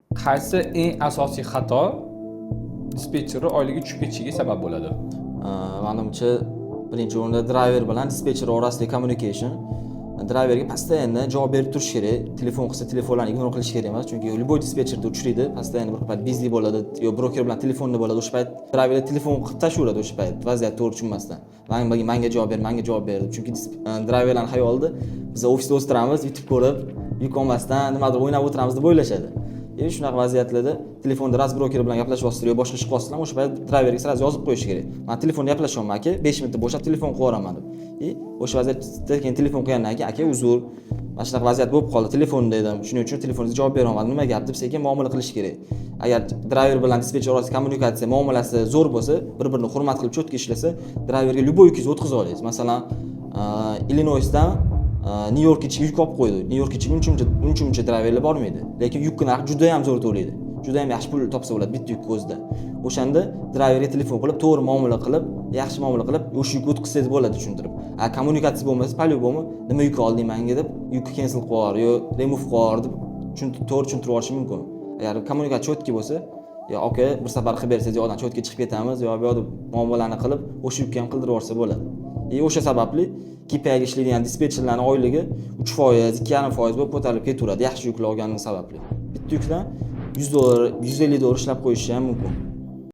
Qaysi eng asosiy xato dispetcherni oyligi tushib ketishiga sabab bo'ladi? Menimcha, birinchi o'rinda driver bilan dispetcher orasidagi communication. Driverga постоянно javob berib turish kerak. Telefon qilsa telefonlarni ignor qilish kerak emas, chunki любой dispetcherda uchraydi. Постоянно bir payt busy bo'ladi, yo broker bilan telefonda bo'ladi. O'sha payt driverga telefon qilib tashaveradi o'sha payt, vaziyat to'g'ri tushunmasdan. Menga javob ber, menga javob ber. Chunki driverlarning xayolida biz ofisda o'tiramiz, YouTube ko'rib, yuk olmasdan nimadir o'ynab o'tiramiz deb o'ylashadi. Shunaqa vaziyatlarda telefonda raz broker bilan gaplashyapsizlar yo boshqa ish qilyapsizlar, o'sha payt driverga sразу yozib qo'yish kerak. Men telefonda gaplashyapman aka, 5 minutda bo'shab telefon qilib yuboraman deb. O'sha vaziyatda keyin telefon qilgandan keyin aka uzr, mana shunaqa vaziyat bo'lib qoldi, telefonda edim, shuning uchun telefoningizga javob bera olmadim, nima gap deb sekin muomala qilish kerak. Agar driver bilan dispetcher orasida kommunikatsiya, muomalasi zo'r bo'lsa, bir-birini hurmat qilib cho'tka ishlasa, driverga любой yukingizni o'tkazib olasiz. Masalan, Illinoisdan Nyu-Yorkgacha yuk olib qo'ydi. Nyu-Yorkgacha uncha driverlar bormaydi, lekin yuk narxi juda ham zo'r to'laydi. Juda ham yaxshi pul topsa bo'ladi bitta yuk o'zida. O'shanda driverga telefon qilib, to'g'ri muomala qilib, yaxshi muomala qilib, o'sha yukni o'tkazsangiz bo'ladi tushuntirib. Kommunikatsiya bo'lmasa, по-любому nima yuk olding menga deb, yukni cancel qilib yubor yo remove qilib yubor deb to'g'ri tushuntirib olish mumkin. Agar kommunikatsiya cho'tka bo'lsa, yo aka bir safar qilib bersangiz, yo'qdan cho'tka chiqib ketamiz, yo bu yerda muomalani qilib, o'sha yukni ham qildirib yuborsa bo'ladi. O'sha sababli KPIga ishlaydigan dispetcherlarning oyligi 3%, 2,5% bo'lib ko'tarilib ketaveradi, yaxshi yuklar olganligi sababli. Bitta yukdan $100, $150 ishlab qo'yishi ham mumkin.